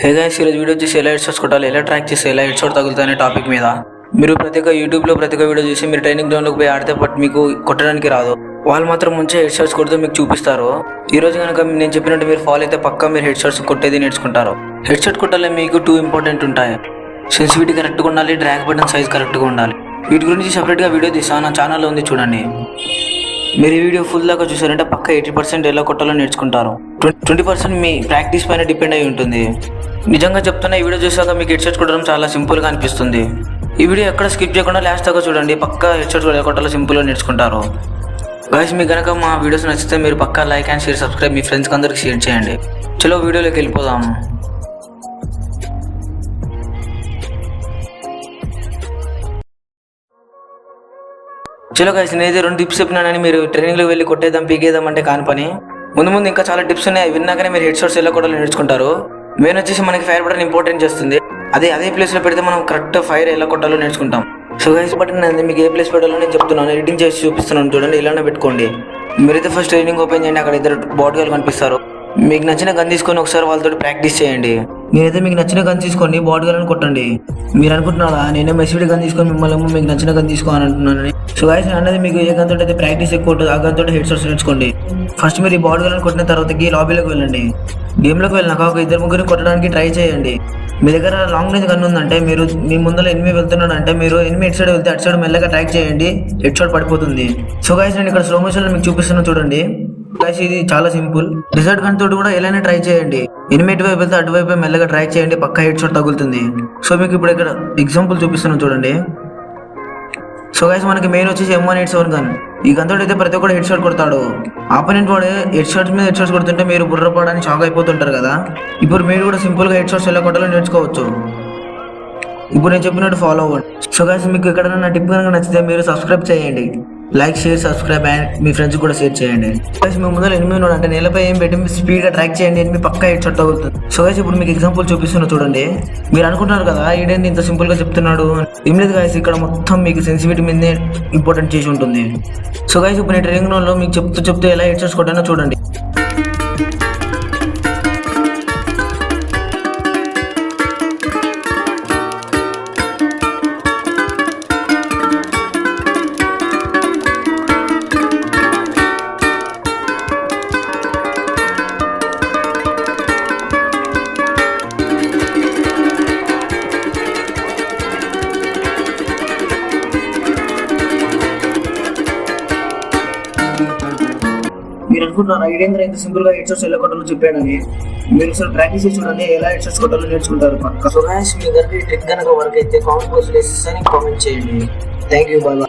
Hey guys, ఈరోజు video వచ్చేసి ఎలా హెడ్ షాట్స్ కొట్టాలి, ఎలా ట్రాక్ చేస్తే ఎలా హెడ్ షాట్ తగులుతాయనే టాపిక్ మీద. మీరు ప్రతి ఒక్క యూట్యూబ్లో ప్రతి ఒక్క వీడియో చూసి మీరు ట్రైనింగ్ గ్రౌండ్లోకి పోయి ఆడితే బట్ మీకు కొట్టడానికి రాదు. వాళ్ళు మాత్రం ముంచే హెడ్ షాట్స్ కొడుతూ మీకు చూపిస్తారు. ఈ రోజు కనుక నేను చెప్పినట్టు మీరు ఫాలో అయితే పక్కా మీరు హెడ్ షాట్స్ కొట్టేది నేర్చుకుంటారు. హెడ్ షాట్ కొట్టాలి మీకు 2 ఇంపార్టెంట్ ఉంటాయి. సెన్సిటివిటీ కరెక్ట్గా ఉండాలి, డ్రాగ్ బటన్ సైజ్ కరెక్ట్గా ఉండాలి. వీటి గురించి సపరేట్గా వీడియో తీసాను, నా ఛానల్లో ఉంది చూడండి. మీరు ఈ వీడియో ఫుల్ దాకా చూసారంటే పక్క 80% ఎలా కొట్టాలో నేర్చుకుంటారు. 20% మీ ప్రాక్టీస్ పైన డిపెండ్ అయి ఉంటుంది. నిజంగా చెప్తున్నా, ఈ వీడియో చూసాక మీకు హెడ్ షాట్ కొట్టడం చాలా సింపుల్గా అనిపిస్తుంది. ఈ వీడియో ఎక్కడ స్కిప్ చేయకుండా లాస్ట్ దాకా చూడండి, పక్కా హెడ్ షాట్ ఎలా కొట్టాలో సింపుల్గా నేర్చుకుంటారు. గైస్, మీకు కనుక మా వీడియోస్ నచ్చితే మీరు పక్కా లైక్ అండ్ షేర్, సబ్స్క్రైబ్ మీ ఫ్రెండ్స్కి అందరికి షేర్ చేయండి. చలో వీడియోలోకి వెళ్ళిపోదాం. చలో గైస్, నేనైతే 2 టిప్స్ చెప్పినానని మీరు ట్రైనింగ్లో వెళ్ళి కొట్టేద్దాం పీకేద్దాం అంటే కాని పని. ముందు ఇంకా చాలా టిప్స్ ఉన్నాయి, విన్నాకనే మీరు హెడ్ షాట్స్ ఎలా కొట్టాలో నేర్చుకుంటారు. మెయిన్ వచ్చేసి మనకి ఫైర్ బటన్ ఇంపార్టెంట్ చేస్తుంది. అదే ప్లేస్లో పెడితే మనం కరెక్ట్ ఫైర్ ఎలా కొట్టాలో నేర్చుకుంటాం. సో గైస్, బటన్ మీకు ఏ ప్లేస్ పెట్టాలో నేను చెప్తున్నాను, ఎడిటింగ్ చేసి చూపిస్తున్నాను చూడండి, ఇలానే పెట్టుకోండి. మీరైతే ఫస్ట్ ట్రైనింగ్ ఓపెన్ చేయండి, అక్కడ 2 బాడీ గార్డ్లు కనిపిస్తారు. మీకు నచ్చిన గన్ తీసుకొని ఒకసారి వాళ్ళతో ప్రాక్టీస్ చేయండి. నేనైతే మీకు నచ్చిన గన్ తీసుకొని బాడీ గార్డ్లను కొట్టండి. మీరు అనుకుంటున్నారా నేనే మెసివిడి గన్ తీసుకొని మిమ్మల్ని మీకు నచ్చిన గన్ తీసుకోవాలని అంటున్నానని. సో గైస్, అన్నది మీకు ఏ గన్ తోటి అయితే ప్రాక్టీస్ ఎక్కువ ఉంటుంది, ఆ గన్ తోటి హెడ్ షాట్స్ నేర్చుకోండి. ఫస్ట్ మీరు ఈ బాడీ గార్డ్లను కొట్టిన తర్వాతకి లాబీలోకి వెళ్ళండి. గేమ్లోకి వెళ్ళినాక ఒక 2-3 కొట్టడానికి ట్రై చేయండి. మీ దగ్గర లాంగ్ రేంజ్ గన్ ఉందంటే, మీరు మీ ముందర ఎనిమిది వెళ్తున్నాడంటే మీరు ఎనిమిది హెడ్ సైడ్ వెళ్తే అటు సైడ్ మెల్లగా ట్రాక్ చేయండి, హెడ్ షాట్ పడిపోతుంది. సో గైస్, నేను ఇక్కడ స్లో మోషన్లో మీకు చూపిస్తున్నాను చూడండి. గైస్, ఇది చాలా సింపుల్. డిజర్ట్ గన్ తోటి కూడా ఎలానే ట్రై చేయండి. ఎనిమిది వైపు వెళ్తే అటువైపు మెల్లగా ట్రై చేయండి, పక్కా హెడ్ షాట్ తగులుతుంది. సో మీకు ఇప్పుడు ఇక్కడ ఎగ్జాంపుల్ చూపిస్తున్నాను చూడండి. సో గైస్, మనకి మెయిన్ వచ్చేసి M187 గన్. ఈ గన్ తోటి అయితే ప్రతి ఒక్కరు హెడ్ షాట్ కొడతాడు. ఆపోనెంట్ వాడు హెడ్ షాట్స్ మీద హెడ్ షాట్స్ కొడుతుంటే మీరు బుర్రపడడానికి షాక్ అయిపోతుంటారు కదా. ఇప్పుడు మీరు కూడా సింపుల్గా హెడ్ షాట్స్ ఎలా కొట్టాలో నేర్చుకోవచ్చు. ఇప్పుడు నేను చెప్పినట్టు ఫాలో అవ్వండి. సో గైస్, మీకు ఎక్కడైనా నా టిప్ కనుక నచ్చితే మీరు సబ్స్క్రైబ్ చేయండి. Like, share, subscribe and me friends కూడా షేర్ చేయండి. గైస్, మీ ముందర ఎనిమిది ఉన్నాడు అంటే నేలపై ఏం పెట్టి స్పీడ్గా ట్రాక్ చేయండి, ఎనిమిది పక్కా హెడ్ షాట్ తగులుతుంది. సో గైస్, ఇప్పుడు మీకు ఎగ్జాంపుల్ చూపిస్తున్నా చూడండి. మీరు అనుకుంటున్నారు కదా ఈడేంటి ఇంత సింపుల్గా చెప్తున్నాడు. ఏం లేదు గైస్, ఇక్కడ మొత్తం మీకు సెన్సిటివిటీ మీదే ఇంపార్టెంట్ చేసి ఉంటుంది. సో గైస్, ఇప్పుడు నేను ట్రైనింగ్ గ్రౌండ్లో మీకు చెప్తూ ఎలా హెడ్ షాట్స్ కొట్టానో చూడండి. మీరు అనుకుంటున్నారు ఐడియా ఇంత సింపుల్ గా హెడ్ షాట్స్ ఎలా కొట్టాలో చెప్పానని. మీరు ఒకసారి ప్రాక్టీస్ చేసి చూడండి, ఎలా హెడ్ షాట్స్ కొట్టాలో నేర్చుకుంటారు పక్క. సో గైస్, మీ దగ్గర ఈ ట్రిక్ కనుక వర్క్ అయితే కామెంట్ బాక్స్ లో కామెంట్ చేయండి. Thank you, bye.